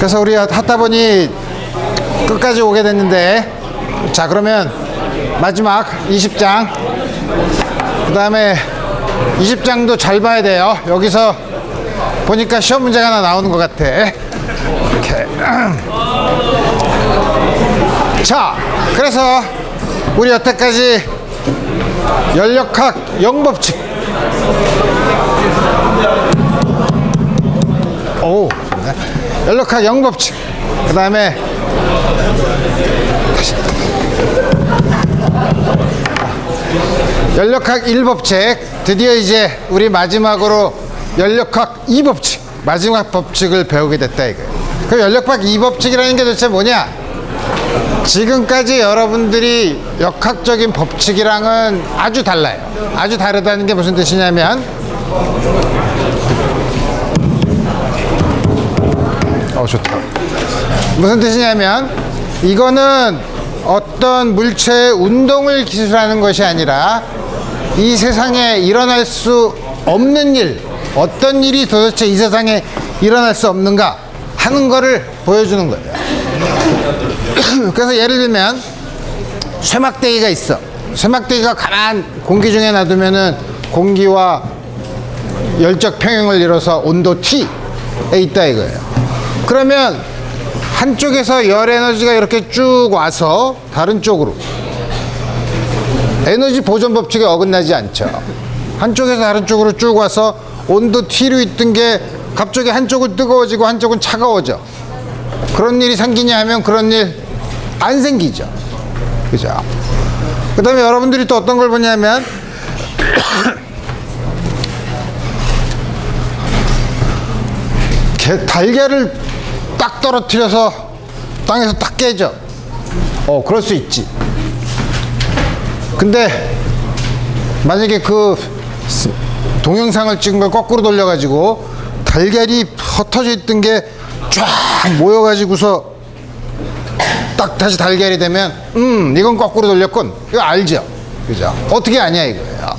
그래서 우리 하다 보니 끝까지 오게 됐는데, 자 그러면 마지막 20장, 그 다음에 20장도 잘 봐야 돼요. 여기서 보니까 시험 문제가 하나 나오는 것 같아. 이렇게. 자, 그래서 우리 여태까지 연력학 영법칙, 오, 연력학 영법칙, 그 다음에 연력학 1법칙, 드디어 이제 우리 마지막으로 연력학 2법칙, 마지막 법칙을 배우게 됐다 이거예요. 그 연력학 2법칙이라는 게 도대체 뭐냐? 지금까지 여러분들이 역학적인 법칙이랑은 아주 달라요. 아주 다르다는 게 무슨 뜻이냐면, 좋다. 무슨 뜻이냐면, 이거는 어떤 물체의 운동을 기술하는 것이 아니라 이 세상에 일어날 수 없는 일, 어떤 일이 도대체 이 세상에 일어날 수 없는가 하는 거를 보여주는 거예요. 그래서 예를 들면 쇠막대기가 있어. 쇠막대기가 가만 공기 중에 놔두면은 공기와 열적 평형을 이뤄서 온도 T에 있다 이거예요. 그러면 한쪽에서 열 에너지가 이렇게 쭉 와서 다른 쪽으로, 에너지 보존 법칙에 어긋나지 않죠. 한쪽에서 다른 쪽으로 쭉 와서 온도 T로 있던 게 갑자기 한쪽은 뜨거워지고 한쪽은 차가워져. 그런 일이 생기냐 하면 그런 일 안 생기죠. 그죠? 그 다음에 여러분들이 또 어떤 걸 보냐면 달걀을 딱 떨어뜨려서 땅에서 딱 깨져. 그럴 수 있지. 근데 만약에 그 동영상을 찍은 걸 거꾸로 돌려가지고 달걀이 흩어져 있던 게 쫙 모여가지고서 딱 다시 달걀이 되면 이건 거꾸로 돌렸군. 이거 알죠? 그죠? 어떻게 아냐 이거예요.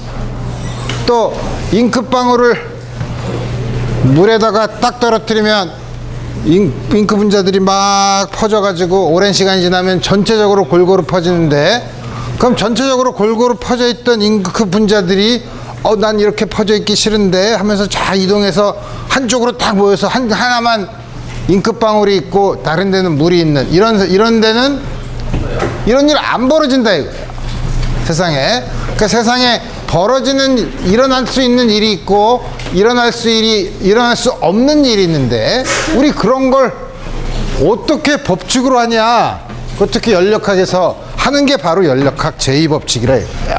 또 잉크방울을 물에다가 딱 떨어뜨리면 잉크 분자들이 막 퍼져가지고 오랜 시간이 지나면 전체적으로 골고루 퍼지는데, 그럼 전체적으로 골고루 퍼져 있던 잉크 분자들이 난 이렇게 퍼져 있기 싫은데 하면서 쫙 이동해서 한쪽으로 딱 모여서 하나만 잉크방울이 있고 다른 데는 물이 있는 이런 데는 이런 일 안 벌어진다 이거예요. 세상에. 그러니까 세상에 일어날 수 있는 일이 있고 일어날 수 없는 일이 있는데, 우리 그런 걸 어떻게 법칙으로 하냐? 어떻게 연력학에서 하는 게 바로 연력학 제2법칙이라 이거예요.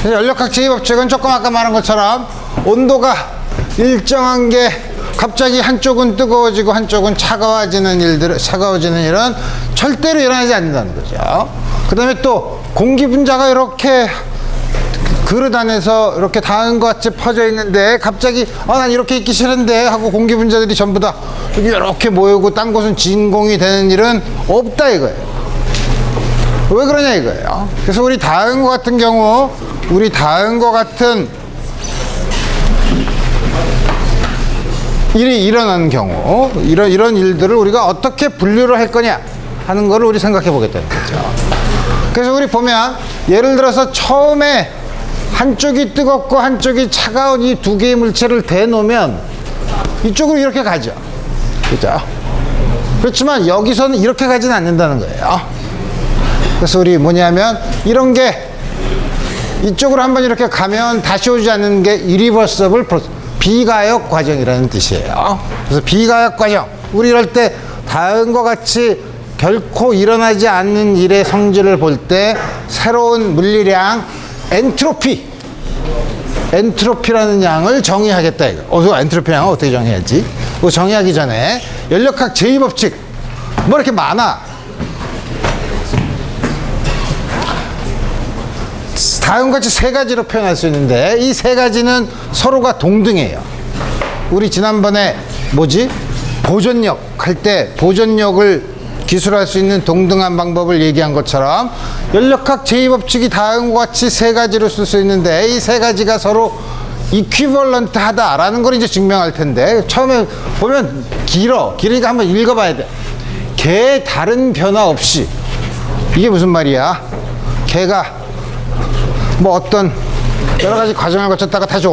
연력학 제2법칙은 조금 아까 말한 것처럼 온도가 일정한 게 갑자기 한쪽은 뜨거워지고 한쪽은 차가워지는 일은 절대로 일어나지 않는다는 거죠. 그 다음에 또 공기 분자가 이렇게 그릇 안에서 이렇게 닿은 것 같이 퍼져 있는데 갑자기 난 이렇게 있기 싫은데 하고 공기 분자들이 전부 다 이렇게 모이고 딴 곳은 진공이 되는 일은 없다 이거예요. 왜 그러냐 이거예요. 그래서 우리 닿은 것 같은 경우, 일이 일어나는 경우, 이런 일들을 우리가 어떻게 분류를 할 거냐 하는 거를 우리 생각해 보겠다는 거죠. 그래서 우리 보면 예를 들어서 처음에 한쪽이 뜨겁고 한쪽이 차가운 이 두 개의 물체를 대놓으면 이쪽으로 이렇게 가죠. 그죠? 그렇지만 여기서는 이렇게 가지는 않는다는 거예요. 그래서 우리 뭐냐면 이런 게 이쪽으로 한번 이렇게 가면 다시 오지 않는 게 irreversible 비가역 과정이라는 뜻이에요. 그래서 비가역 과정, 우리 이럴 때 다음과 같이 결코 일어나지 않는 일의 성질을 볼 때 새로운 물리량 엔트로피라는 양을 정의하겠다 이거. 엔트로피 양을 어떻게 정의하지? 그거 정의하기 전에 연력학 제2법칙 뭐 이렇게 많아. 다음과 같이 세 가지로 표현할 수 있는데 이 세 가지는 서로가 동등해요. 우리 지난번에 보존력 할 때 보존력을 기술할 수 있는 동등한 방법을 얘기한 것처럼 연력학 제2법칙이 다음과 같이 세 가지로 쓸 수 있는데 이 세 가지가 서로 이퀴벌런트 하다라는 걸 이제 증명할 텐데, 처음에 보면 길으니까 한번 읽어봐야 돼. 개의 다른 변화 없이. 이게 무슨 말이야? 개가 뭐 어떤 여러 가지 과정을 거쳤다가 다시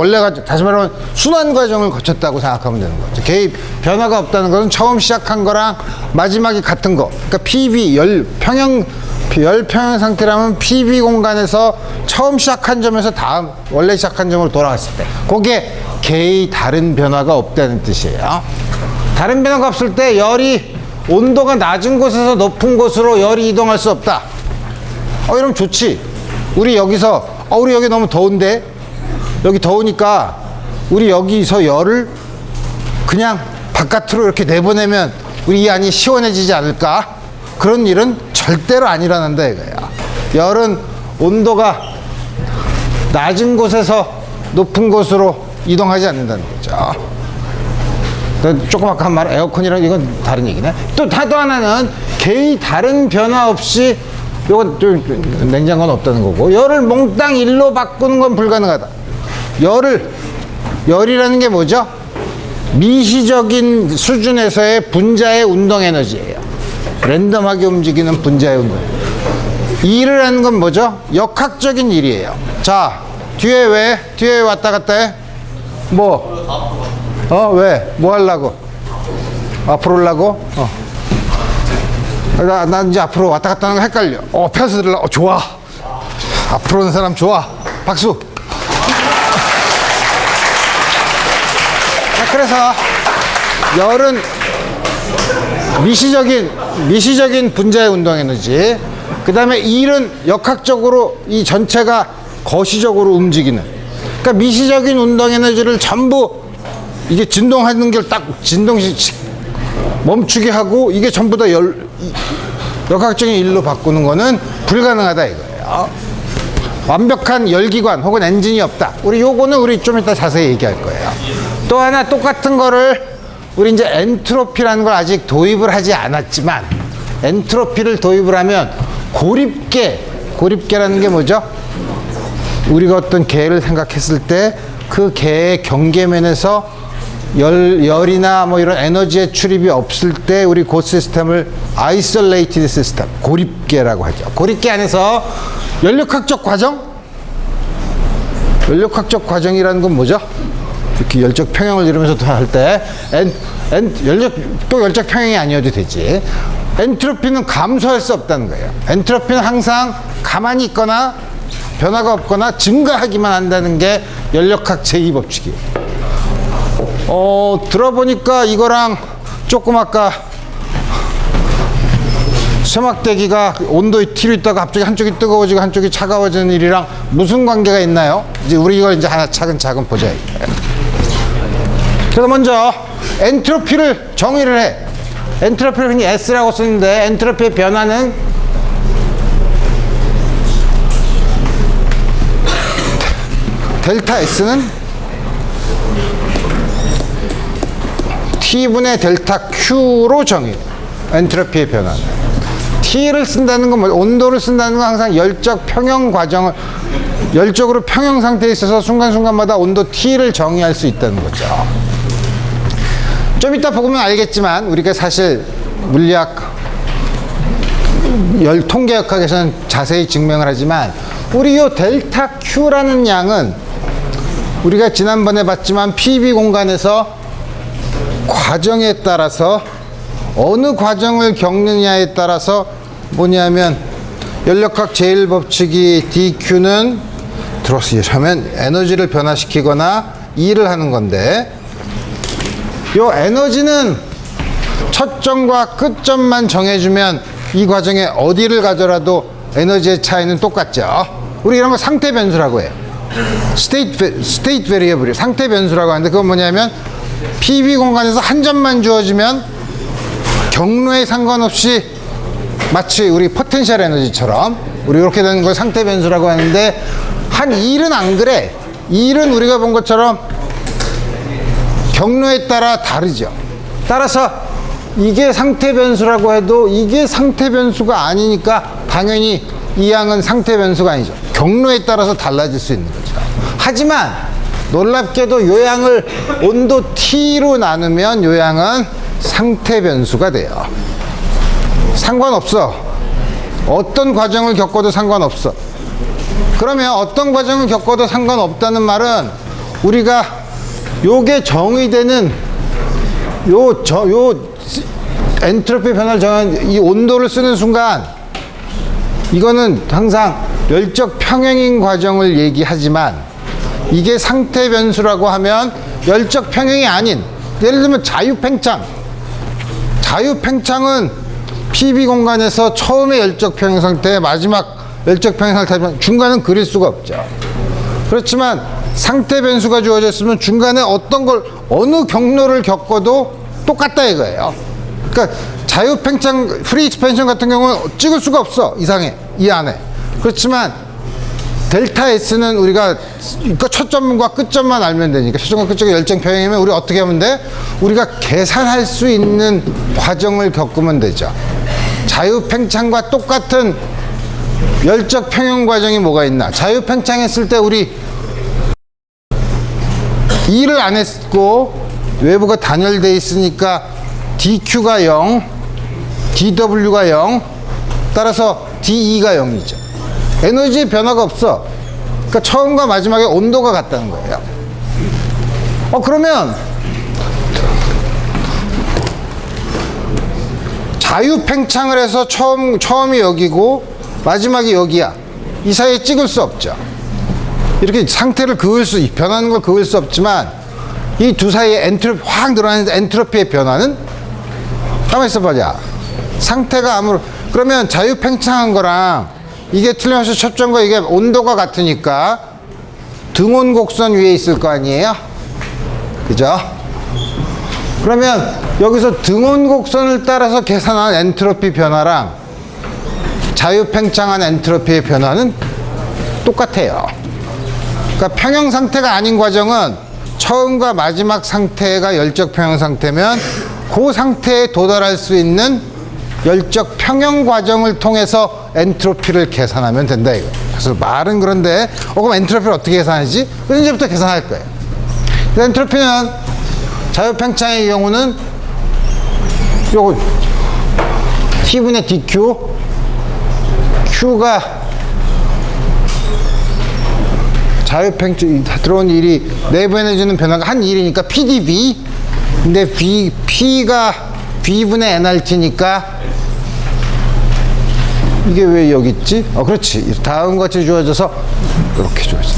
다시 말하면 순환 과정을 거쳤다고 생각하면 되는 거죠. 개의 변화가 없다는 것은 처음 시작한 거랑 마지막이 같은 거. 그러니까 PV 열 평형 상태라면 PV 공간에서 처음 시작한 점에서 다음 원래 시작한 점으로 돌아갔을 때, 그게 개의 다른 변화가 없다는 뜻이에요. 다른 변화가 없을 때 열이 온도가 낮은 곳에서 높은 곳으로 열이 이동할 수 없다. 이러면 좋지. 우리 여기서 우리 여기 너무 더운데, 여기 더우니까 우리 여기서 열을 그냥 바깥으로 이렇게 내보내면 우리 이 안이 시원해지지 않을까? 그런 일은 절대로 안 일어난다 이거야. 열은 온도가 낮은 곳에서 높은 곳으로 이동하지 않는다는 거죠. 조금 아까 한 말, 에어컨이랑 이건 다른 얘기네. 또 하나는 개의 다른 변화 없이, 요건 좀 냉장고는 없다는 거고, 열을 몽땅 일로 바꾸는 건 불가능하다. 열이라는 게 뭐죠? 미시적인 수준에서의 분자의 운동 에너지예요. 랜덤하게 움직이는 분자의 운동. 일을 하는 건 뭐죠? 역학적인 일이에요. 자, 뒤에 왔다 갔다 해? 왜? 뭐 하려고? 앞으로 오려고? 나 이제 앞으로 왔다 갔다 하는 거 헷갈려. 펴서 들으려. 좋아. 앞으로 오는 사람 좋아. 박수. 그래서 열은 미시적인 분자의 운동 에너지, 그 다음에 일은 역학적으로 이 전체가 거시적으로 움직이는, 그러니까 미시적인 운동 에너지를 전부 이게 진동하는 걸 딱 진동시 멈추게 하고, 이게 전부 다 역학적인 일로 바꾸는 거는 불가능하다 이거예요. 완벽한 열기관 혹은 엔진이 없다. 요거는 우리 좀 이따 자세히 얘기할 거예요. 또 하나 똑같은 거를 우리 이제 엔트로피라는 걸 아직 도입을 하지 않았지만, 엔트로피를 도입을 하면 고립계라는 게 뭐죠? 우리가 어떤 개를 생각했을 때 그 개의 경계면에서 열이나 뭐 이런 에너지의 출입이 없을 때 우리 그 시스템을 아이솔레이티드 시스템, 고립계라고 하죠. 고립계 안에서 연력학적 과정이라는 건 뭐죠? 이렇게 열적 평형을 이루면서 할 때 열적 평형이 아니어도 되지. 엔트로피는 감소할 수 없다는 거예요. 엔트로피는 항상 가만히 있거나 변화가 없거나 증가하기만 한다는 게 연력학 제2법칙이에요. 들어보니까 이거랑 조금 아까 쇠막대기가 온도에 T로 있다가 갑자기 한쪽이 뜨거워지고 한쪽이 차가워지는 일이랑 무슨 관계가 있나요? 이제 우리 이걸 이제 하나 차근차근 보자. 그래서 먼저 엔트로피를 정의를 해. 엔트로피를 흔히 S라고 쓰는데, 엔트로피의 변화는 델타 S는 T분의 델타 Q로 정의해. 엔트로피의 변화는. T를 쓴다는 건 온도를 쓴다는 건 항상 열적 평형 과정을, 열적으로 평형 상태에 있어서 순간순간마다 온도 T를 정의할 수 있다는 거죠. 좀 이따 보면 알겠지만, 우리가 사실 물리학, 통계역학에서는 자세히 증명을 하지만, 우리 요 델타 Q라는 양은 우리가 지난번에 봤지만 PV 공간에서 과정에 따라서, 어느 과정을 겪느냐에 따라서 뭐냐면, 연력학 제1법칙이 dQ는 들어서면 에너지를 변화시키거나 일을 하는 건데, 요 에너지는 첫 점과 끝점만 정해주면 이 과정에 어디를 가더라도 에너지의 차이는 똑같죠. 우리 이런 거 상태 변수라고 해요. state variable, 상태 변수라고 하는데, 그건 뭐냐면 PV 공간에서 한 점만 주어지면 경로에 상관없이 마치 우리 포텐셜 에너지처럼 우리 이렇게 되는 걸 상태 변수라고 하는데, 한 일은 안 그래. 일은 우리가 본 것처럼 경로에 따라 다르죠. 따라서 이게 상태 변수라고 해도 이게 상태 변수가 아니니까 당연히 이 양은 상태 변수가 아니죠. 경로에 따라서 달라질 수 있는 거죠. 하지만 놀랍게도 요양을 온도 T로 나누면 요양은 상태 변수가 돼요. 상관없어. 어떤 과정을 겪어도 상관없어. 그러면 어떤 과정을 겪어도 상관없다는 말은 우리가 요게 정의되는 요 엔트로피 변화를 정한 이 온도를 쓰는 순간 이거는 항상 열적 평형인 과정을 얘기하지만 이게 상태 변수라고 하면 열적 평형이 아닌, 예를 들면 자유팽창. 자유팽창은 PB 공간에서 처음에 열적 평형 상태, 마지막 열적 평형 상태지만 중간은 그릴 수가 없죠. 그렇지만 상태 변수가 주어져 있으면 중간에 어떤 걸 어느 경로를 겪어도 똑같다 이거예요. 그러니까 자유팽창 프리 익스펜션 같은 경우는 찍을 수가 없어. 이상해. 이 안에. 그렇지만 델타 S는 우리가 초점과 끝점만 알면 되니까, 초점과 끝점이 열적 평형이면 우리 어떻게 하면 돼? 우리가 계산할 수 있는 과정을 겪으면 되죠. 자유팽창과 똑같은 열적 평형 과정이 뭐가 있나? 자유팽창했을 때 우리 E를 안 했고 외부가 단열돼 있으니까 DQ가 0, DW가 0, 따라서 DE가 0이죠. 에너지의 변화가 없어. 그러니까 처음과 마지막에 온도가 같다는 거예요. 그러면 자유팽창을 해서 처음이 여기고 마지막이 여기야. 이 사이에 찍을 수 없죠. 이렇게 상태를 변하는 걸 그을 수 없지만 이 두 사이에 엔트로피 확 늘어나는 엔트로피의 변화는 가만히 있어보자. 상태가 그러면 자유팽창한 거랑 이게 틀림없이 첩점과 이게 온도가 같으니까 등온 곡선 위에 있을 거 아니에요? 그죠? 그러면 여기서 등온 곡선을 따라서 계산한 엔트로피 변화랑 자유팽창한 엔트로피의 변화는 똑같아요. 그러니까 평형 상태가 아닌 과정은 처음과 마지막 상태가 열적 평형 상태면 그 상태에 도달할 수 있는 열적 평형 과정을 통해서 엔트로피를 계산하면 된다 이거. 그래서 말은 그런데 그럼 엔트로피를 어떻게 계산하지? 이제부터 계산할 거예요. 엔트로피는 자유팽창의 경우는 요거 T분의 DQ, Q가 자유팽창 들어온 일이 내부 에너지는 변화가 한 일이니까 PdV. 근데 P가 V분의 nRT니까 이게 왜 여기 있지? 그렇지. 다음과 같이 주어져서 이렇게 주어져.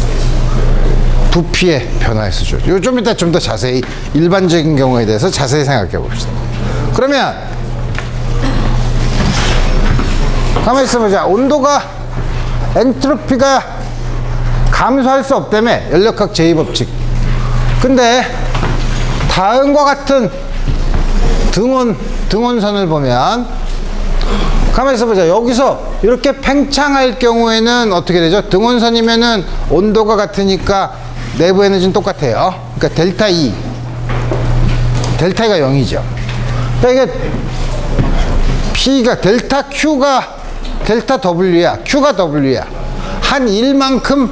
부피의 변화에서 주어져. 좀 이따 좀 더 자세히 일반적인 경우에 대해서 자세히 생각해 봅시다. 그러면 가만히 있어보자. 온도가 엔트로피가 감소할 수 없다며. 연력학 제2법칙. 근데 다음과 같은 등온선을 보면 가만히 있어보자. 여기서 이렇게 팽창할 경우에는 어떻게 되죠? 등온선이면은 온도가 같으니까 내부 에너지는 똑같아요. 그러니까 델타 E. 델타 E가 0이죠. 그러니까 이게 P가 델타 Q가 델타 W야. Q가 W야. 한 일만큼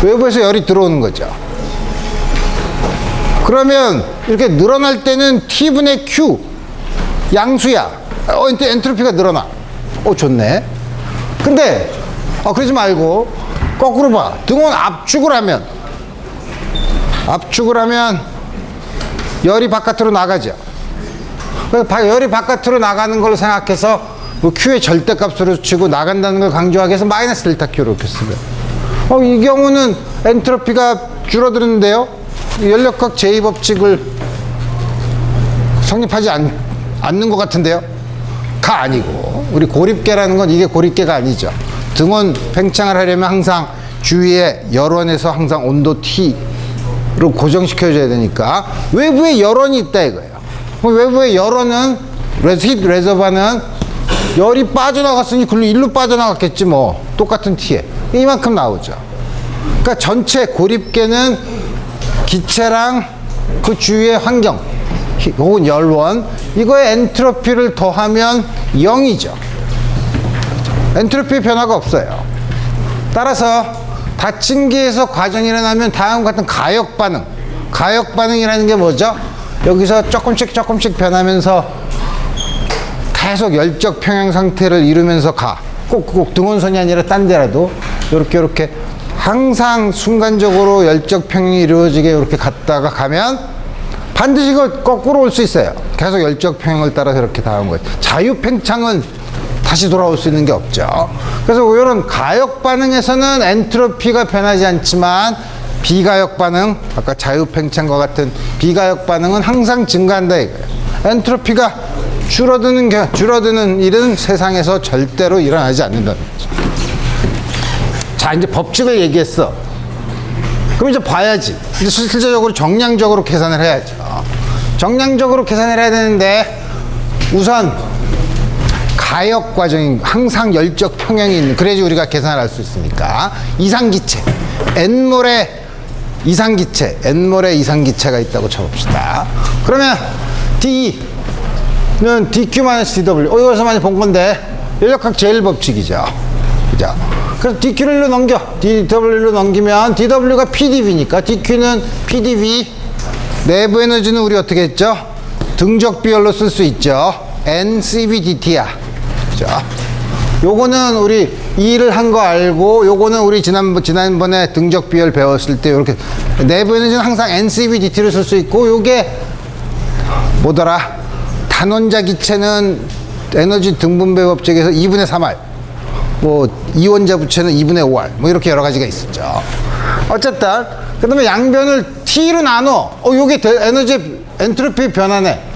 외부에서 열이 들어오는 거죠. 그러면 이렇게 늘어날 때는 T분의 Q 양수야. 엔트로피가 늘어나. 좋네. 근데 그러지 말고 거꾸로 봐. 등온 압축을 하면 열이 바깥으로 나가죠. 그래서 열이 바깥으로 나가는 걸로 생각해서 Q의 절대값으로 치고 나간다는 걸 강조하기 위해서 마이너스 델타 Q로 이렇게 쓰면 이 경우는 엔트로피가 줄어드는데요. 연력학 제2법칙을 성립하지 않는 것 같은데요. 가 아니고 우리 고립계라는 건 이게 고립계가 아니죠. 등온 팽창을 하려면 항상 주위에 열원에서 항상 온도 T로 고정시켜줘야 되니까 외부에 열원이 있다 이거예요. 외부에 열원은 히트 레저버는 열이 빠져나갔으니 글로 일로 빠져나갔겠지 뭐. 똑같은 T에 이만큼 나오죠. 그러니까 전체 고립계는 기체랑 그 주위의 환경 혹은 열원 이거에 엔트로피를 더하면 0이죠. 엔트로피의 변화가 없어요. 따라서 닫힌기에서 과정이 일어나면 다음과 같은 가역 반응. 가역 반응이라는 게 뭐죠? 여기서 조금씩 변하면서 계속 열적 평형 상태를 이루면서 가. 꼭 등원선이 아니라 딴 데라도 요렇게 항상 순간적으로 열적 평형이 이루어지게 이렇게 갔다가 가면 반드시 이거 거꾸로 올 수 있어요. 계속 열적 평형을 따라서 이렇게 다음 거예요. 자유팽창은 다시 돌아올 수 있는 게 없죠. 그래서 이런 가역 반응에서는 엔트로피가 변하지 않지만 비가역 반응, 아까 자유팽창과 같은 비가역 반응은 항상 증가한다 이거예요. 엔트로피가 줄어드는 일은 세상에서 절대로 일어나지 않는다는 거죠. 자, 이제 법칙을 얘기했어. 그럼 이제 봐야지. 이제 실질적으로 정량적으로 계산을 해야죠. 정량적으로 계산을 해야 되는데 우선 가역 과정이 항상 열적 평형이 있는, 그래야지 우리가 계산을 할 수 있으니까 이상기체, N몰의 이상기체, N몰의 이상기체가 있다고 쳐봅시다. 그러면 D는 DQ-DW, 여기서 많이 본 건데 열역학 제1법칙이죠. 그죠? 그래서 DQ를 일로 넘겨, DW로 넘기면 DW가 PdV니까 DQ는 PdV, 내부 에너지는 우리 어떻게 했죠? 등적 비율로 쓸 수 있죠. NCV/DT야. 그죠? 요거는 우리 E를 한 거 알고, 요거는 우리 지난번에 등적 비율 배웠을 때 이렇게 내부 에너지는 항상 NCV/DT를 쓸 수 있고, 요게 뭐더라? 단원자 기체는 에너지 등분배 법칙에서 2분의 3R, 뭐 이원자 부체는 2분의 5R, 뭐 이렇게 여러 가지가 있었죠. 어쨌든 그 다음에 양변을 T로 나눠. 요게 에너지 엔트로피 변화네.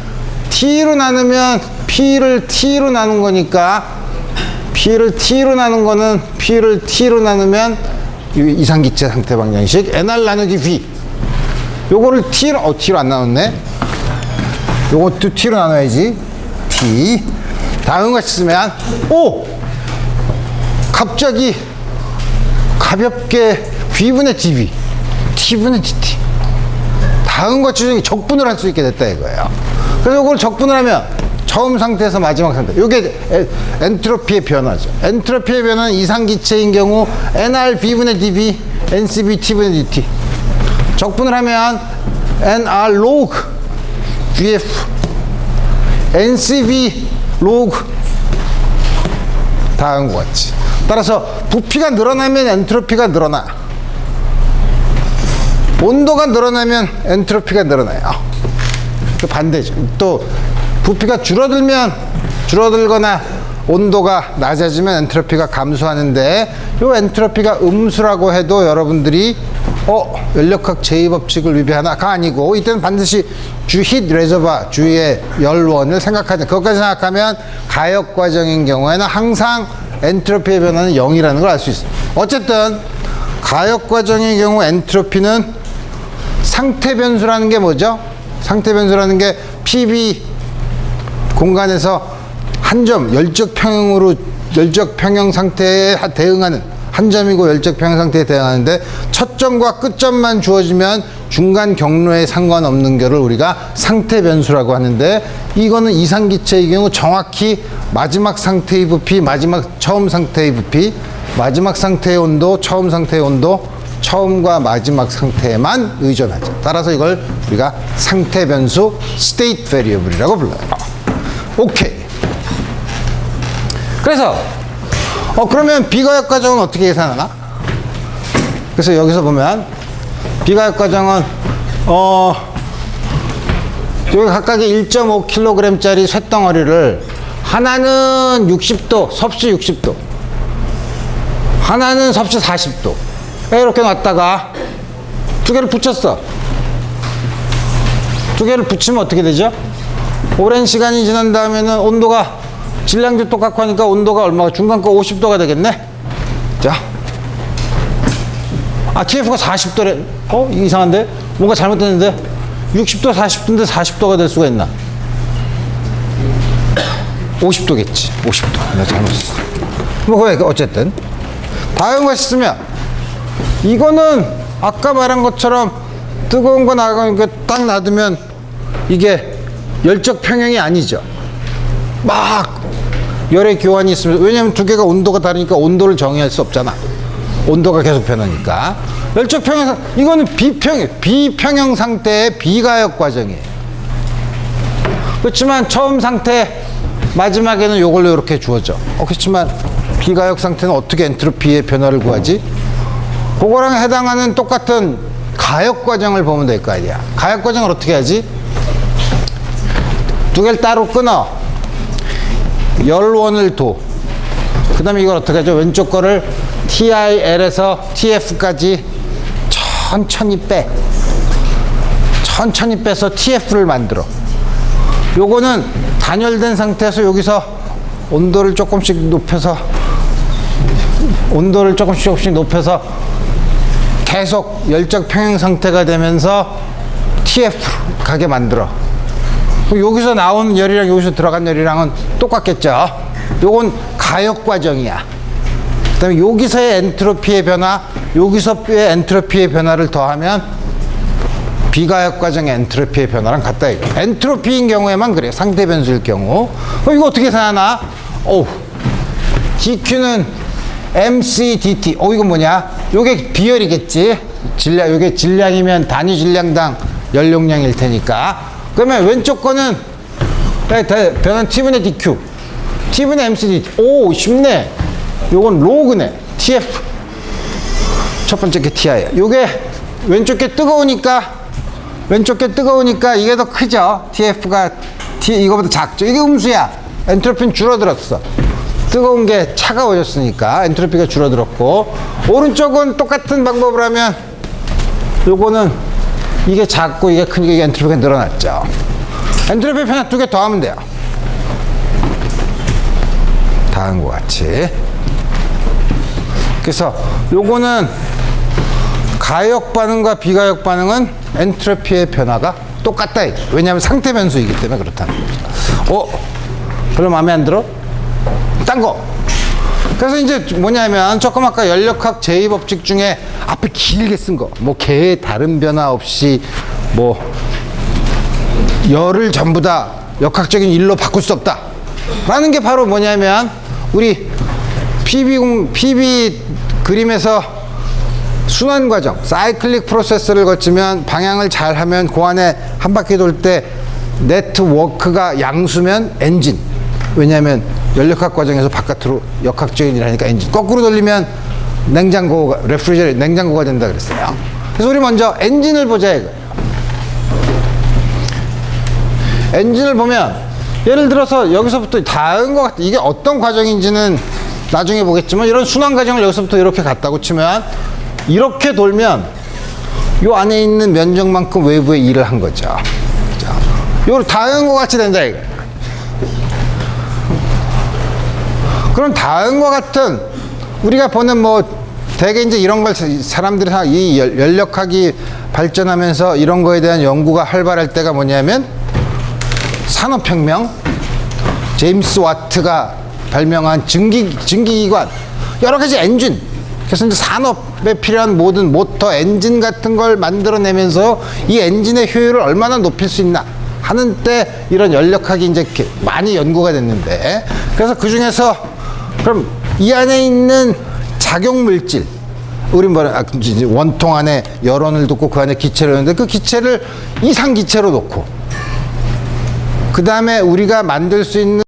T로 나누면 P를 T로 나눈 거니까 P를 T로 나누면 이상기체 상태 방정식 NR 나누기 V, 요거를 T로 안 나눴네. 요것도 T로 나눠야지. T. 다음 같이 쓰면 갑자기 가볍게 V분의 dV, T분의 dt. 다음 것 중에 적분을 할 수 있게 됐다 이거예요. 그래서 이걸 적분을 하면 처음 상태에서 마지막 상태, 이게 엔트로피의 변화죠. 엔트로피의 변화는 이상기체인 경우 NR V분의 dV, NCV T분의 dt. 적분을 하면 NR log VF, NCV log 다음 것 같지. 따라서 부피가 늘어나면 엔트로피가 늘어나, 온도가 늘어나면 엔트로피가 늘어나요. 그 반대죠. 또 부피가 줄어들거나 온도가 낮아지면 엔트로피가 감소하는데, 요 엔트로피가 음수라고 해도 여러분들이 연력학 제2법칙을 위배하나가 아니고, 이때는 반드시 히트 레저버, 주위의 열원을 생각하자. 그것까지 생각하면 가역 과정인 경우에는 항상 엔트로피의 변화는 0이라는 걸 알 수 있어요. 어쨌든 가역 과정의 경우 엔트로피는 상태 변수라는 게 뭐죠? 상태 변수라는 게 PV 공간에서 한 점 열적 평형 상태에 대응하는 한 점이고, 열적 평형 상태에 대응하는데 첫 점과 끝점만 주어지면 중간 경로에 상관없는 거를 우리가 상태 변수라고 하는데, 이거는 이상기체의 경우 정확히 마지막 상태의 부피, 처음 상태의 부피, 마지막 상태의 온도, 처음 상태의 온도, 처음과 마지막 상태에만 의존하죠. 따라서 이걸 우리가 상태 변수 state variable이라고 불러요. 오케이. 그래서 그러면 비가역 과정은 어떻게 계산하나? 그래서 여기서 보면 비가역 과정은 여기 각각의 1.5kg짜리 쇳덩어리를 하나는 60도, 섭씨 60도, 하나는 섭씨 40도 이렇게 놨다가 두 개를 붙였어. 두 개를 붙이면 어떻게 되죠? 오랜 시간이 지난 다음에는 온도가, 질량도 똑같고 하니까 온도가 얼마가, 중간 거 50도가 되겠네. 자, TF가 40도래. 이상한데? 뭔가 잘못됐는데? 60도, 40도인데 40도가 될 수가 있나? 50도겠지. 50도. 내가 잘못했어. 뭐, 어쨌든. 다음 거 쓰면, 이거는 아까 말한 것처럼 뜨거운 거 나가니까 딱 놔두면 이게 열적 평형이 아니죠. 막 열의 교환이 있으면서, 왜냐면 두 개가 온도가 다르니까 온도를 정의할 수 없잖아. 온도가 계속 변하니까. 열적 평형, 이거는 비평형 상태의 비가역 과정이에요. 그렇지만 처음 상태 마지막에는 이걸로 이렇게 주어져. 그렇지만 비가역 상태는 어떻게 엔트로피의 변화를 구하지? 그거랑 해당하는 똑같은 가역 과정을 보면 될 거 아니야. 가역 과정을 어떻게 하지? 두 개를 따로 끊어. 열원을 둬. 그 다음에 이걸 어떻게 하죠? 왼쪽 거를 TIL에서 TF까지 천천히 빼. 천천히 빼서 TF를 만들어. 요거는 단열된 상태에서 여기서 온도를 조금씩 높여서 높여서 계속 열적 평형 상태가 되면서 TF 가게 만들어. 여기서 나온 열이랑 여기서 들어간 열이랑은 똑같겠죠. 요건 가역 과정이야. 그 다음에 여기서의 엔트로피의 변화, 여기서의 엔트로피의 변화를 더하면 비가역 과정의 엔트로피의 변화랑 같다. 엔트로피인 경우에만 그래요. 상대 변수일 경우. 이거 어떻게 생각하나? dq는 mc dt. 이건 뭐냐? 요게 비열이겠지. 요게 질량이면 단위 질량당 연용량일 테니까. 그러면 왼쪽 거는 변한 t분의 dq. t분의 mc dt. 쉽네. 요건 로그네. tf. 첫 번째 게 ti야. 요게 왼쪽 게 뜨거우니까 이게 더 크죠. tf가 이거보다 작죠. 이게 음수야. 엔트로피는 줄어들었어. 뜨거운 게 차가워졌으니까 엔트로피가 줄어들었고, 오른쪽은 똑같은 방법을 하면 요거는 이게 작고 이게 크니까 이게 엔트로피가 늘어났죠. 엔트로피 변화 두 개 더 하면 돼요. 다음과 같이. 그래서 요거는 가역 반응과 비가역 반응은 엔트로피의 변화가 똑같다. 왜냐하면 상태 변수이기 때문에 그렇다는 거죠. 별로 마음에 안 들어? 딴 거. 그래서 이제 뭐냐면 조금 아까 연력학 제2법칙 중에 앞에 길게 쓴 거. 개의 다른 변화 없이 열을 전부 다 역학적인 일로 바꿀 수 없다. 라는 게 바로 뭐냐면 우리 PB 그림에서 순환 과정, 사이클릭 프로세스를 거치면 방향을 잘 하면 그 안에 한 바퀴 돌 때 네트워크가 양수면 엔진. 왜냐하면 연력학 과정에서 바깥으로 역학적인 일을 하니까 엔진. 거꾸로 돌리면 냉장고가 된다 그랬어요. 그래서 우리 먼저 엔진을 보자 이거예요. 엔진을 보면 예를 들어서 여기서부터 닿은 것 같아. 이게 어떤 과정인지는 나중에 보겠지만 이런 순환 과정을 여기서부터 이렇게 갔다고 치면 이렇게 돌면 요 안에 있는 면적만큼 외부의 일을 한 거죠. 요 닿은 것 같이 된다 이거. 그럼 닿은 것 같은 우리가 보는 대개 이제 이런 걸 사람들이 이 연력학이 발전하면서 이런 거에 대한 연구가 활발할 때가 뭐냐면 산업혁명, 제임스 와트가 발명한 증기기관, 여러 가지 엔진. 그래서 이제 산업에 필요한 모든 모터, 엔진 같은 걸 만들어내면서 이 엔진의 효율을 얼마나 높일 수 있나 하는 때 이런 연력학이 이제 많이 연구가 됐는데, 그래서 그 중에서 그럼 이 안에 있는 작용물질, 우리 원통 안에 열원을 놓고 그 안에 기체를 넣는데 그 기체를 이상기체로 놓고 그 다음에 우리가 만들 수 있는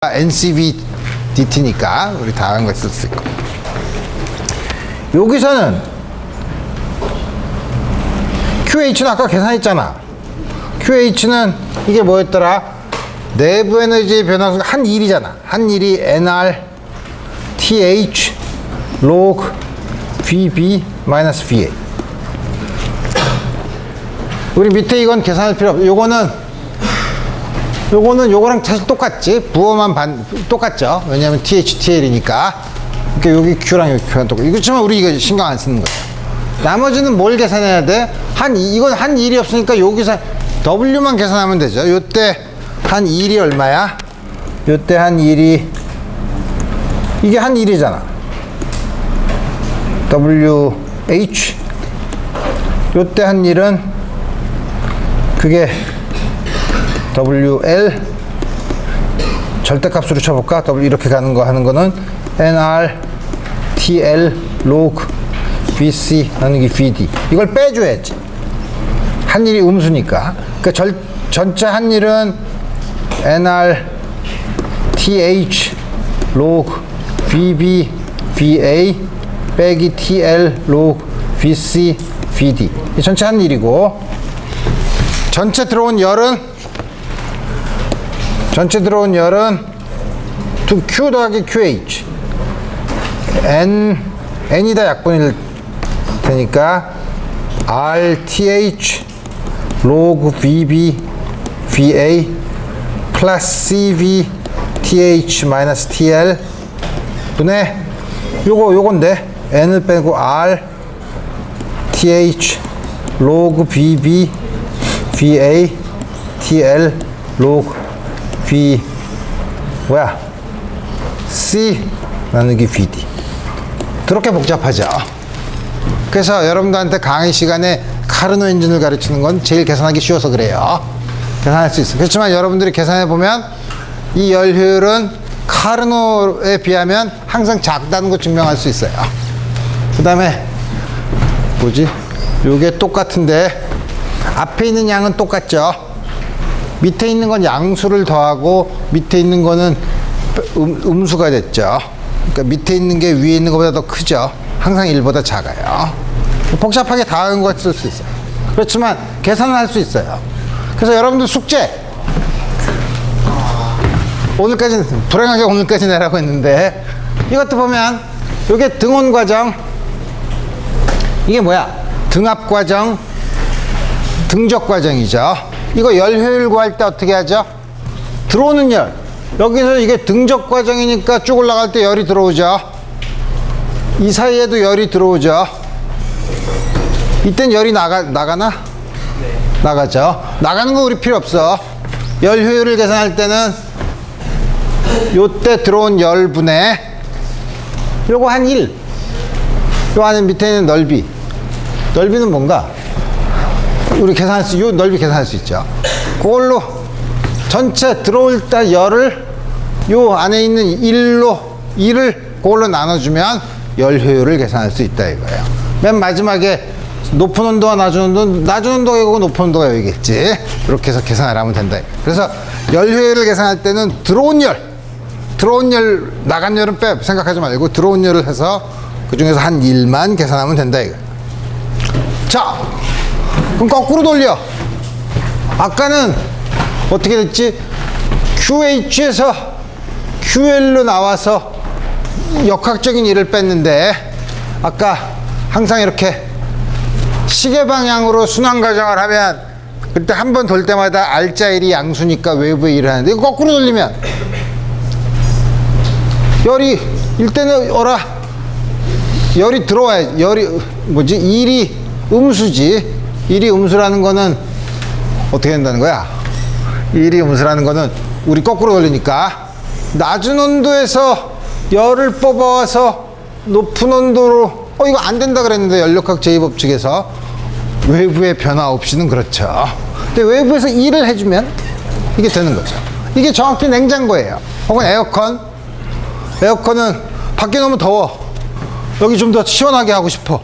NCV DT니까 우리 다른 거 쓸 수 있고. 여기서는 QH는 아까 계산했잖아. QH는 이게 뭐였더라? 내부 에너지의 변화수가 한 일이잖아. 한 일이 NR TH log VB 마이너스 VA. 우리 밑에 이건 계산할 필요 없어. 요거랑 사실 똑같지. 부호만 똑같죠. 왜냐면 TH-TL이니까. 그러니까 여기 Q랑 여기 Q랑 똑같고. 그렇지만 우리 이거 신경 안 쓰는 거야. 나머지는 뭘 계산해야 돼? 이건 한 일이 없으니까 여기서 W만 계산하면 되죠. 요때 한 일이 얼마야? 요때 한 일이, 이게 한 일이잖아. WH. 요때 한 일은 그게 WL 절대값으로 쳐볼까? W 이렇게 가는 거 하는 거는 NR TL log VC 나누기 VD. 이걸 빼줘야지. 한 일이 음수니까. 그러니까 전체 한 일은 NR TH log VB VA 빼기 TL log VC VD. 이 전체 한 일이고, 전체 들어온 열은 Q 더하기 QH. N이 다 약분일 테니까 RTH log VB VA 플러스 CV TH 마이너스 TL 분의 요건데 N을 빼고 R TH log VB VA TL log V C 나누기 VD. 그렇게 복잡하죠. 그래서 여러분들한테 강의 시간에 카르노 엔진을 가르치는 건 제일 계산하기 쉬워서 그래요. 계산할 수 있어요. 그렇지만 여러분들이 계산해 보면 이 열 효율은 카르노에 비하면 항상 작다는 거 증명할 수 있어요. 그 다음에 요게 똑같은데 앞에 있는 양은 똑같죠. 밑에 있는 건 양수를 더하고 밑에 있는 거는 음수가 됐죠. 그러니까 밑에 있는 게 위에 있는 것보다 더 크죠. 항상 1보다 작아요. 복잡하게 다른 거 쓸 수 있어요. 그렇지만 계산을 할 수 있어요. 그래서 여러분들 숙제 오늘까지 불행하게 오늘까지 내라고 했는데, 이것도 보면 이게 등온 과정, 이게 뭐야? 등압 과정, 등적 과정이죠. 이거 열 효율 구할 때 어떻게 하죠? 들어오는 열, 여기서 이게 등적 과정이니까 쭉 올라갈 때 열이 들어오죠. 이 사이에도 열이 들어오죠. 이땐 열이 나가나? 네. 나가죠. 나가는 거 우리 필요 없어. 열 효율을 계산할 때는 요때 들어온 열분의 요거 한 1. 요 안에 밑에 있는 넓이는 뭔가? 우리 요 넓이 계산할 수 있죠. 그걸로 전체 들어올 때 열을 요 안에 있는 1을 그걸로 나눠주면 열 효율을 계산할 수 있다 이거예요. 맨 마지막에 높은 온도와 낮은 온도가 이거고 높은 온도가 여기겠지. 이렇게 해서 계산을 하면 된다. 그래서 열 효율을 계산할 때는 들어온 열, 나간 열은 생각하지 말고 들어온 열을 해서 그 중에서 한 1만 계산하면 된다 이거예요. 자, 그럼 거꾸로 돌려. 아까는 어떻게 됐지? QH에서 QL로 나와서 역학적인 일을 뺐는데, 아까 항상 이렇게 시계 방향으로 순환 과정을 하면 그때 한 번 돌 때마다 R자 1이 양수니까 외부에 일을 하는데, 이거 거꾸로 돌리면 열이 일때는 열이 들어와야, 일이 음수지. 일이 음수라는 거는 어떻게 된다는 거야? 일이 음수라는 거는 우리 거꾸로 돌리니까 낮은 온도에서 열을 뽑아와서 높은 온도로, 이거 안 된다 그랬는데 연력학 제2법칙에서 외부의 변화 없이는 그렇죠. 근데 외부에서 일을 해주면 이게 되는 거죠. 이게 정확히 냉장고예요. 혹은 에어컨은 밖에 너무 더워. 여기 좀 더 시원하게 하고 싶어.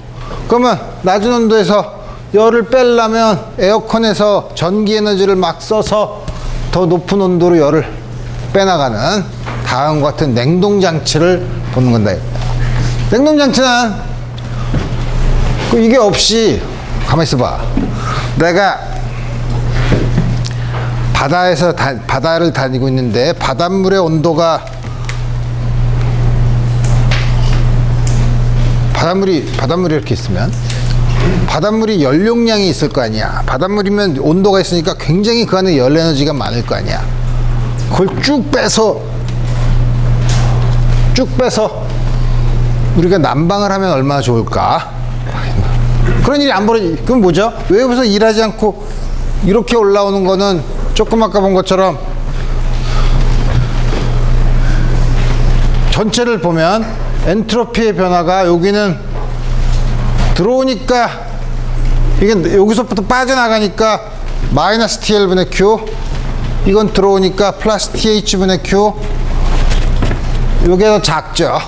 그러면 낮은 온도에서 열을 빼려면 에어컨에서 전기 에너지를 막 써서 더 높은 온도로 열을 빼나가는 다음과 같은 냉동장치를 보는 건다. 냉동장치는 이게 없이 가만히 있어봐. 내가 바다를 다니고 있는데 바닷물의 온도가 바닷물이 이렇게 있으면 바닷물이 연용량이 있을 거 아니야. 바닷물이면 온도가 있으니까 굉장히 그 안에 열 에너지가 많을 거 아니야. 그걸 쭉 빼서 우리가 난방을 하면 얼마나 좋을까? 그런 일이 안 벌어지. 그럼 뭐죠? 외부에서 일하지 않고 이렇게 올라오는 거는 조금 아까 본 것처럼 전체를 보면 엔트로피의 변화가 여기는 들어오니까 이게 여기서부터 빠져나가니까 마이너스 TL분의 Q, 이건 들어오니까 플러스 TH분의 Q. 이게 더 작죠.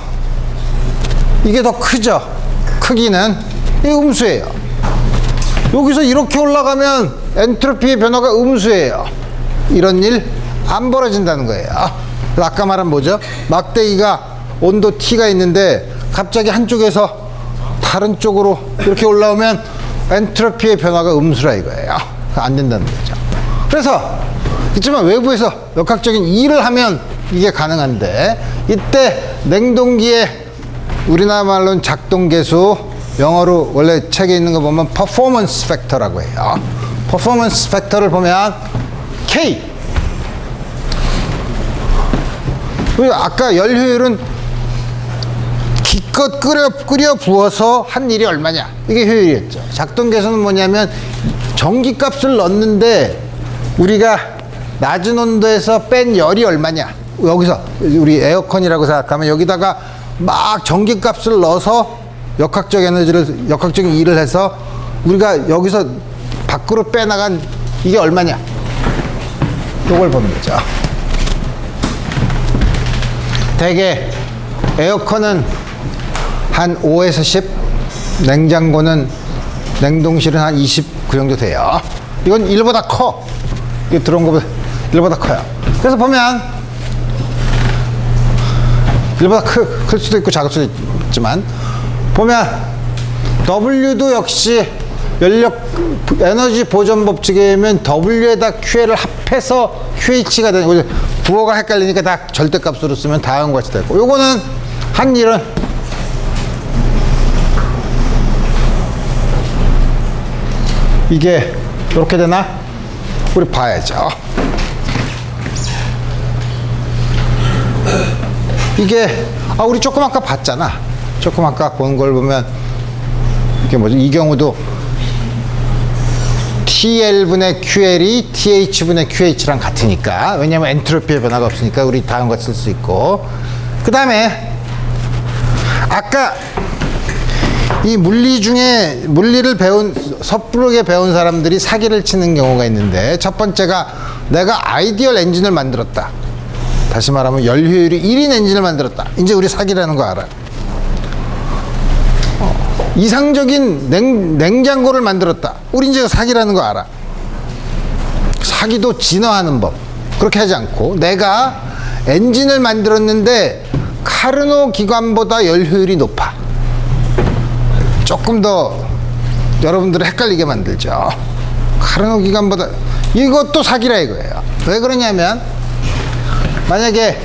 이게 더 크죠. 크기는 이 음수예요. 여기서 이렇게 올라가면 엔트로피의 변화가 음수예요. 이런 일 안 벌어진다는 거예요. 아까 말한 뭐죠? 막대기가 온도 T가 있는데 갑자기 한쪽에서 다른 쪽으로 이렇게 올라오면 엔트로피의 변화가 음수라 이거예요. 안 된다는 거죠. 그래서 그렇지만 외부에서 역학적인 일을 하면 이게 가능한데, 이때 냉동기의 우리나라 말로는 작동계수, 영어로 원래 책에 있는 거 보면 퍼포먼스 팩터라고 해요. 퍼포먼스 팩터를 보면 K. 그리고 아까 열 효율은 기껏 끓여 부어서 한 일이 얼마냐, 이게 효율이었죠. 작동계수는 뭐냐면 전기값을 넣는데 우리가 낮은 온도에서 뺀 열이 얼마냐. 여기서 우리 에어컨이라고 생각하면 여기다가 막 전기값을 넣어서 역학적인 일을 해서 우리가 여기서 밖으로 빼나간 이게 얼마냐, 요걸 보는 거죠. 대개 에어컨은 한 5에서 10, 냉장고는, 냉동실은 한 20 그 정도 돼요. 이건 1보다 커. 이거 들어온 거보다 1보다 커요. 그래서 보면 1보다 클 수도 있고 작을 수도 있지만, 보면 W도 역시 에너지 보존 법칙에 의하면 W에다 QL을 합해서 QH가 되는 거죠. 부호가 헷갈리니까 다 절대값으로 쓰면 다음과 같이 되고, 요거는 한 일은 이게 이렇게 되나? 우리 봐야죠. 이게 우리 조금 아까 봤잖아. 조금 아까 본 걸 보면 이게 뭐지? 이 경우도 TL분의 QL이 TH분의 QH랑 같으니까, 왜냐면 엔트로피의 변화가 없으니까 우리 다음과 쓸 수 있고, 그 다음에 아까 이 물리를 섣부르게 배운 사람들이 사기를 치는 경우가 있는데, 첫 번째가 내가 아이디얼 엔진을 만들었다. 다시 말하면 열 효율이 1인 엔진을 만들었다. 이제 우리 사기라는 거 알아. 이상적인 냉장고를 만들었다. 우리 이제 사기라는 거 알아. 사기도 진화하는 법. 그렇게 하지 않고 내가 엔진을 만들었는데 카르노 기관보다 열 효율이 높아. 조금 더 여러분들을 헷갈리게 만들죠. 카르노 기관보다, 이것도 사기라 이거예요. 왜 그러냐면 만약에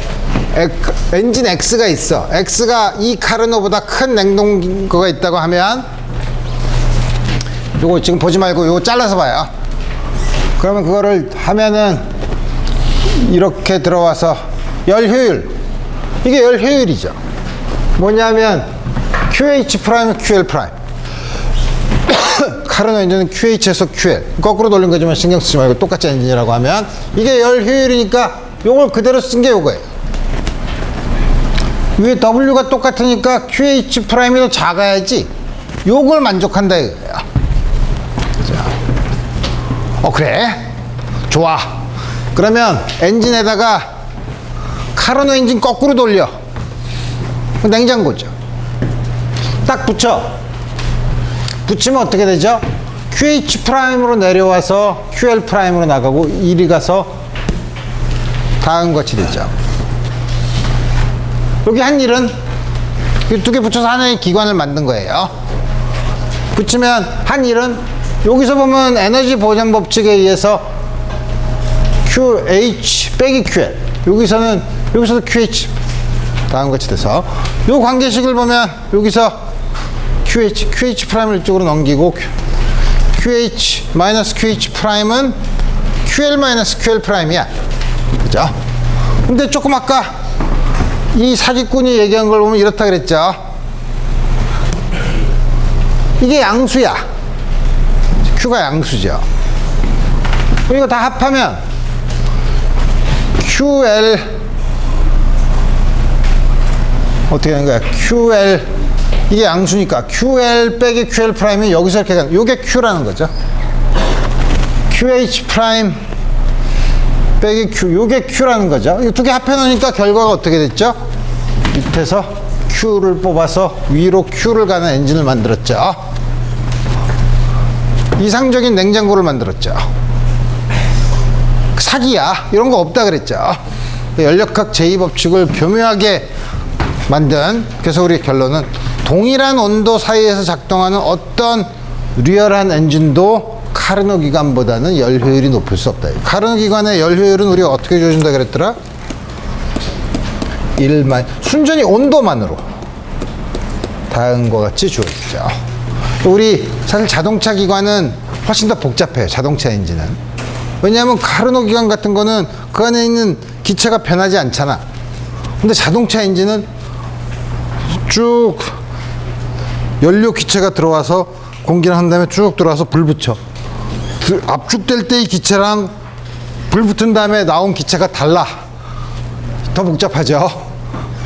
엔진 X가 있어. X가 이 카르노보다 큰 냉동고가 있다고 하면, 요거 지금 보지 말고 요거 잘라서 봐요. 그러면 그거를 하면은 이렇게 들어와서 열 효율, 이게 열 효율이죠. 뭐냐면 QH 프라임, QL 프라임. 카르노 엔진은 QH에서 QL, 거꾸로 돌린 거지만 신경 쓰지 말고 똑같이 엔진이라고 하면 이게 열 효율이니까 요걸 그대로 쓴 게 요거예요. 위에 W가 똑같으니까 QH 프라임이 더 작아야지, 요걸 만족한다 이거예요. 그래? 좋아. 그러면 엔진에다가 카르노 엔진 거꾸로 돌려. 냉장고죠. 딱 붙이면 어떻게 되죠? QH 프라임으로 내려와서 QL 프라임으로 나가고, 이리 가서 다음과 같이 되죠. 여기 한 일은 이 두 개 붙여서 하나의 기관을 만든 거예요. 붙이면 한 일은 여기서 보면 에너지 보존 법칙에 의해서 QH 빼기 QL, 여기서도 QH 다음과 같이 돼서 이 관계식을 보면 여기서 QH 프라임을 이쪽으로 넘기고 QH 마이너스 QH 프라임은 QL 마이너스 QL 프라임이야. 그죠? 근데 조금 아까 이 사기꾼이 얘기한 걸 보면 이렇다 그랬죠. 이게 양수야. Q가 양수죠. 이거 다 합하면 QL 어떻게 되는 거야? QL 이게 양수니까 QL 빼기 QL 프라임이 여기서 이렇게 가는 요게 Q라는 거죠. QH 프라임 빼기 Q 요게 Q라는 거죠. 이 두 개 합해 놓으니까 결과가 어떻게 됐죠? 밑에서 Q를 뽑아서 위로 Q를 가는 엔진을 만들었죠. 이상적인 냉장고를 만들었죠. 사기야. 이런 거 없다 그랬죠. 연력학 제2법칙을 교묘하게 만든, 그래서 우리 결론은 동일한 온도 사이에서 작동하는 어떤 리얼한 엔진도 카르노 기관보다는 열 효율이 높을 수 없다. 카르노 기관의 열 효율은 우리가 어떻게 주어준다 그랬더라? 순전히 온도만으로 다음과 같이 주어지죠. 우리 사실 자동차 기관은 훨씬 더 복잡해요. 자동차 엔진은. 왜냐하면 카르노 기관 같은 거는 그 안에 있는 기체가 변하지 않잖아. 근데 자동차 엔진은 쭉 연료 기체가 들어와서 공기를 한 다음에 쭉 들어와서 불 붙여. 압축될 때의 기체랑 불 붙은 다음에 나온 기체가 달라. 더 복잡하죠.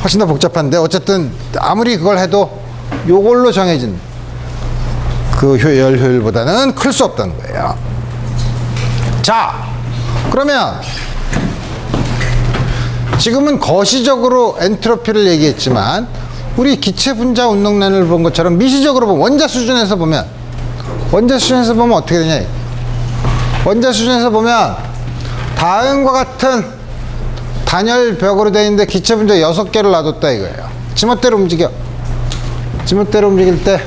훨씬 더 복잡한데 어쨌든 아무리 그걸 해도 요걸로 정해진 그 열 효율보다는 클 수 없다는 거예요. 자, 그러면 지금은 거시적으로 엔트로피를 얘기했지만 우리 기체 분자 운동량을 본 것처럼 미시적으로 보면 원자 수준에서 보면 어떻게 되냐? 원자 수준에서 보면 다음과 같은 단열벽으로 되어 있는데 기체 분자 6개를 놔뒀다 이거예요. 지멋대로 움직여. 지멋대로 움직일 때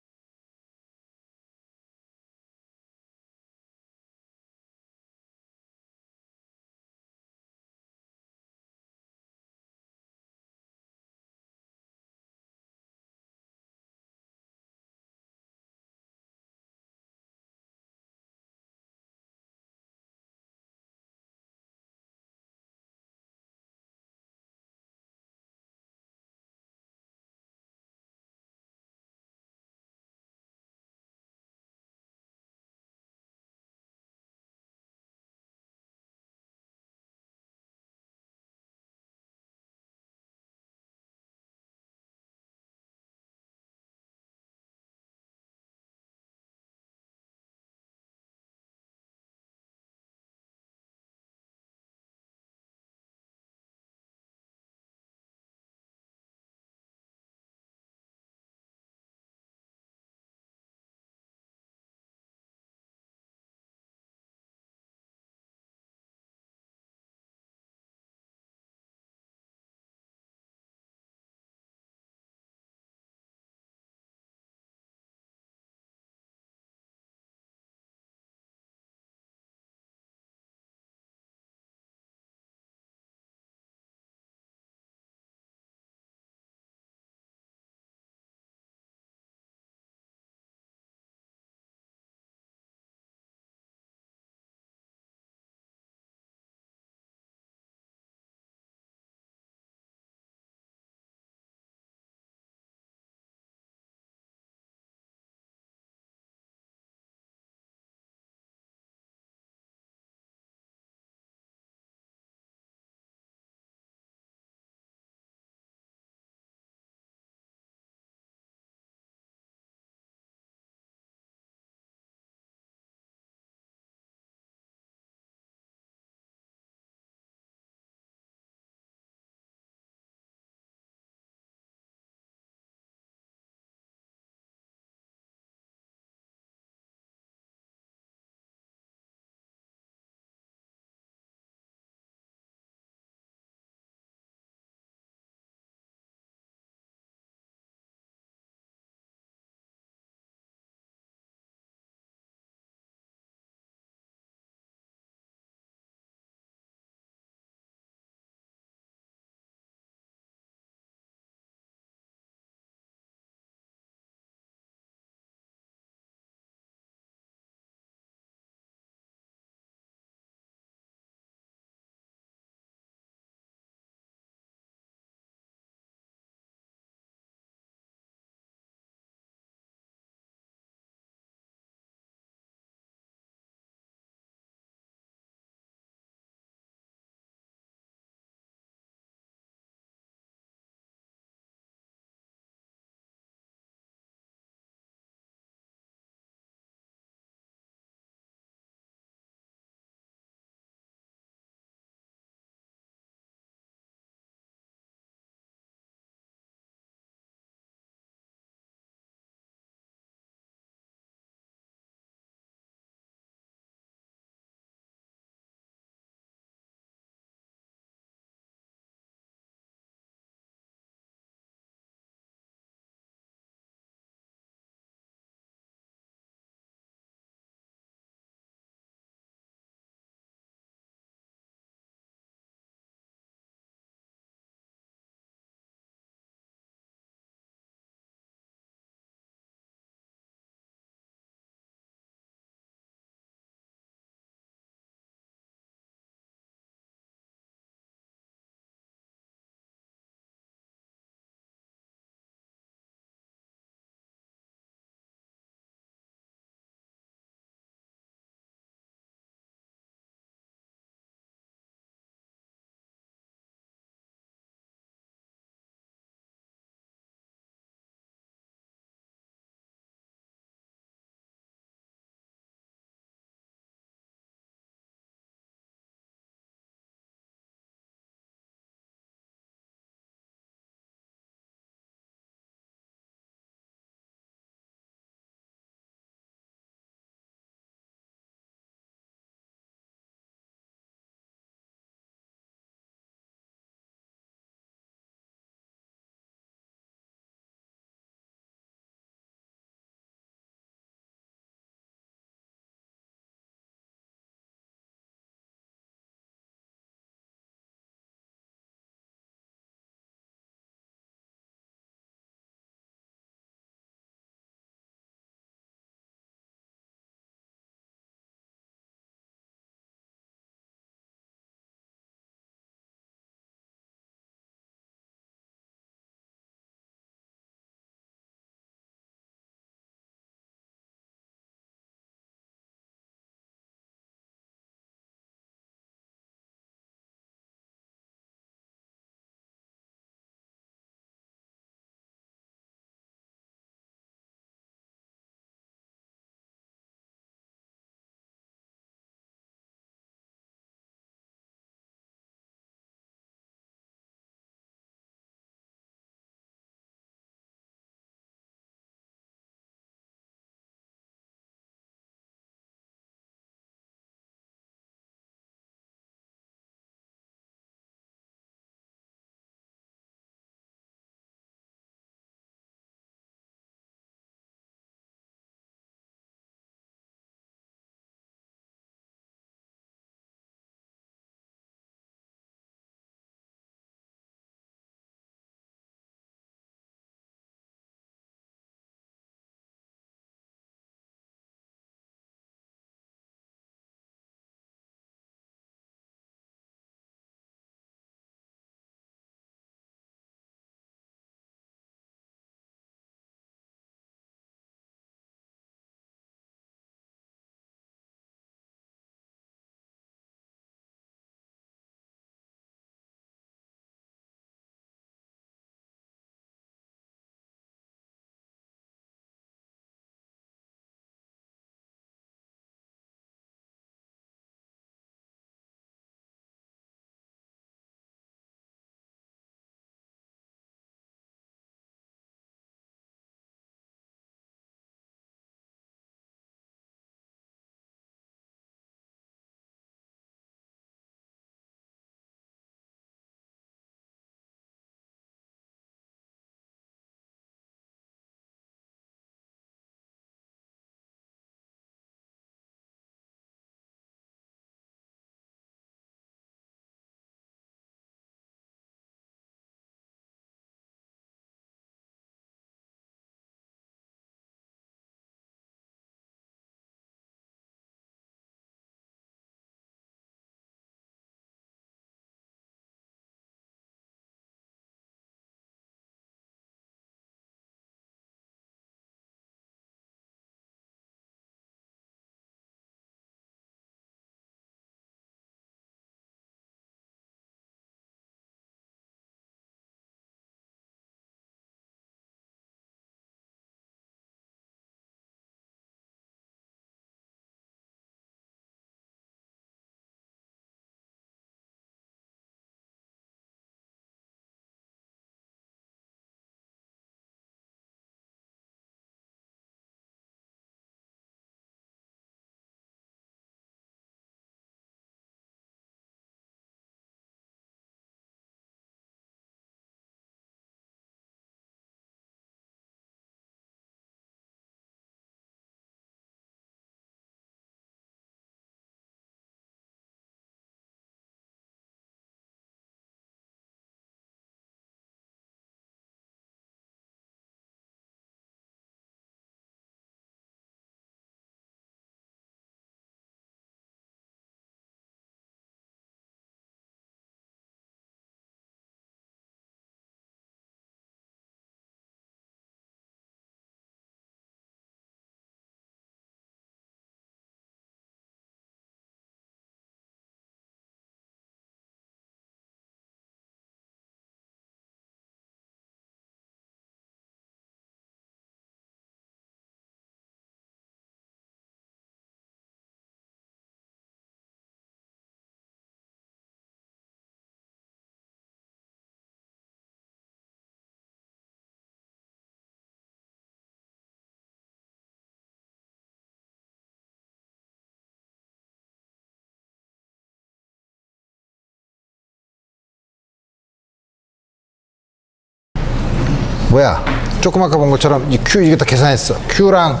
뭐야? 조금 아까 본 것처럼 이 Q 이거 다 계산했어. Q랑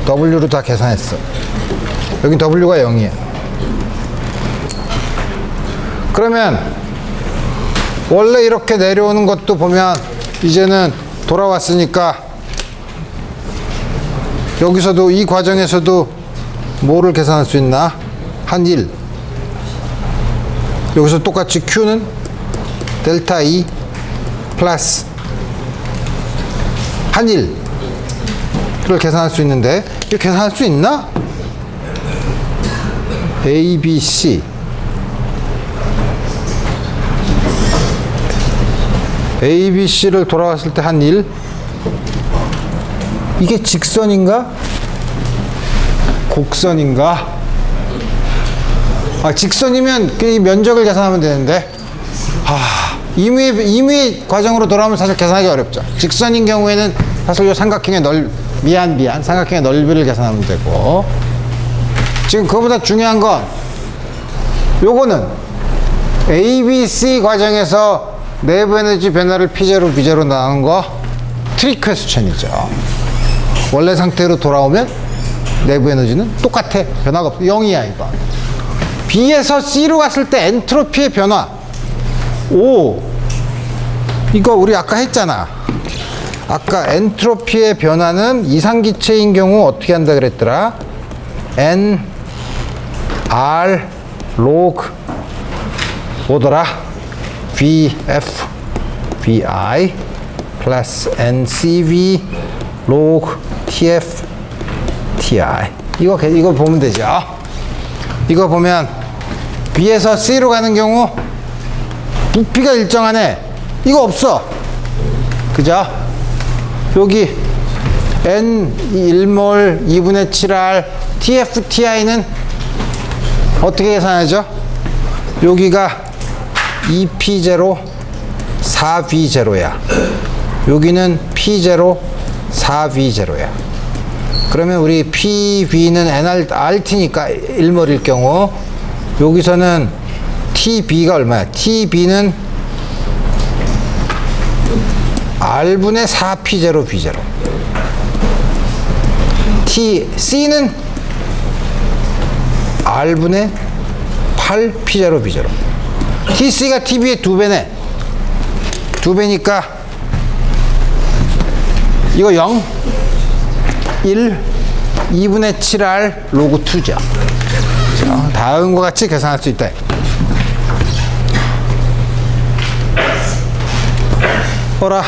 W로 다 계산했어. 여긴 W가 0이야. 그러면 원래 이렇게 내려오는 것도 보면 이제는 돌아왔으니까 여기서도 이 과정에서도 뭐를 계산할 수 있나? 한 1. 여기서 똑같이 Q는 델타 E 플러스 한 1을 계산할 수 있는데 이거 계산할 수 있나? A, B, C A, B, C를 돌아왔을 때 한 1 이게 직선인가? 곡선인가? 아, 직선이면 이 면적을 계산하면 되는데 임의 과정으로 돌아오면 사실 계산하기 어렵죠. 직선인 경우에는 사실 이 삼각형의 삼각형의 넓이를 계산하면 되고 지금 그거보다 중요한 건 요거는 ABC 과정에서 내부 에너지 변화를 P0, B0로 나눈 거 트릭 퀘스천이죠. 원래 상태로 돌아오면 내부 에너지는 똑같아. 변화가 없어. 0이야 이거. B에서 C로 갔을 때 엔트로피의 변화 이거 우리 아까 했잖아. 아까 엔트로피의 변화는 이상기체인 경우 어떻게 한다 그랬더라? N R log 뭐더라? VF VI 플러스 NCV log TF TI 이거 보면 되죠. 이거 보면 B에서 C로 가는 경우 부피가 일정하네. 이거 없어. 그죠? 여기 N 1몰 2분의 7R TF TI는 어떻게 계산하죠? 여기가 2P0 4V0야. 여기는 P0 4V0야. 그러면 우리 PV는 NRT니까 1몰일 경우 여기서는 TB가 얼마야? TB는 R분의 4P0 B0 C는 R분의 8P0 B0 TC가 TB의 2배네. 2배니까 이거 0 1 2분의 7R 로그 2죠. 다음과 같이 계산할 수 있다. 뭐라?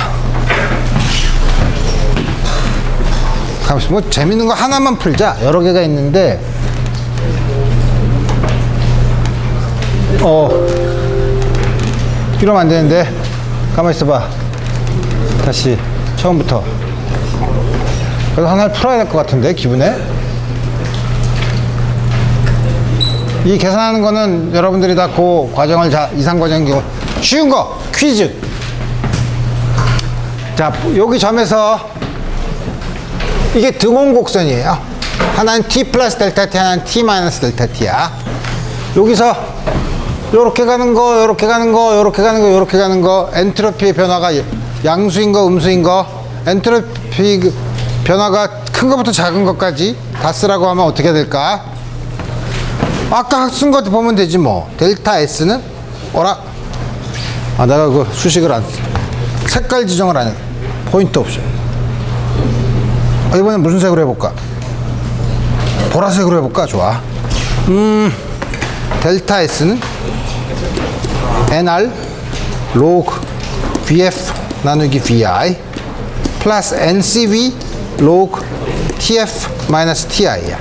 뭐 재밌는 거 하나만 풀자. 여러 개가 있는데 이러면 안 되는데 가만히 있어봐. 다시 처음부터. 그래서 하나를 풀어야 될 것 같은데 기분에. 이 계산하는 거는 여러분들이 다 그 과정을 이상 과정인 경우 쉬운 거 퀴즈. 자, 여기 점에서 이게 등원곡선이에요. 하나는 T 플러스 델타 T, 하나는 T 마이너스 델타 T야. 여기서 요렇게 가는 거, 요렇게 가는 거, 요렇게 가는 거, 요렇게 가는 거, 엔트로피의 변화가 양수인 거, 음수인 거, 엔트로피 변화가 큰 것부터 작은 것까지 다 쓰라고 하면 어떻게 될까? 아까 쓴 것 보면 되지 뭐. 델타 S는 내가 그 수식을 안 색깔 지정을 안 해. 포인트 옵션. 이번엔 무슨 색으로 해볼까? 보라색으로 해볼까? 좋아. 델타 S는 NR log VF 나누기 VI 플러스 NCV log TF 마이너스 TI야.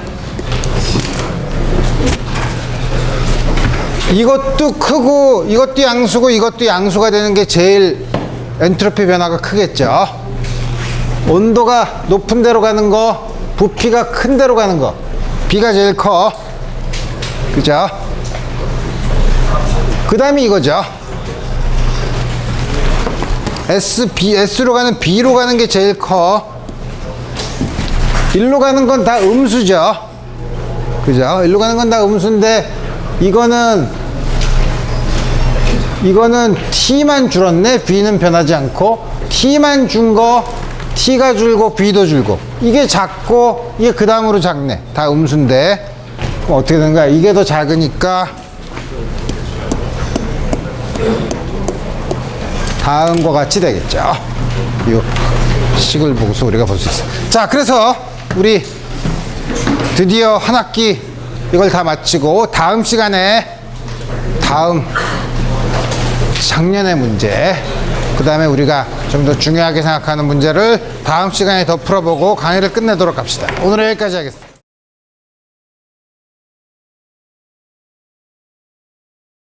이것도 크고 이것도 양수고 이것도 양수가 되는 게 제일 엔트로피 변화가 크겠죠. 온도가 높은 데로 가는 거, 부피가 큰 데로 가는 거, B가 제일 커. 그죠? 그 다음에 이거죠. S로 가는 B로 가는 게 제일 커. 1로 가는 건 다 음수죠. 그죠? 1로 가는 건 다 음수인데 이거는 T만 줄었네. B는 변하지 않고 T만 준 거 T가 줄고 B도 줄고 이게 작고 이게 그 다음으로 작네. 다 음수인데 그럼 어떻게 되는 거야? 이게 더 작으니까 다음과 같이 되겠죠. 이 식을 보고서 우리가 볼 수 있어요. 자, 그래서 우리 드디어 한 학기 이걸 다 마치고 다음 시간에 다음 작년의 문제, 그 다음에 우리가 좀 더 중요하게 생각하는 문제를 다음 시간에 더 풀어보고 강의를 끝내도록 합시다. 오늘은 여기까지 하겠습니다.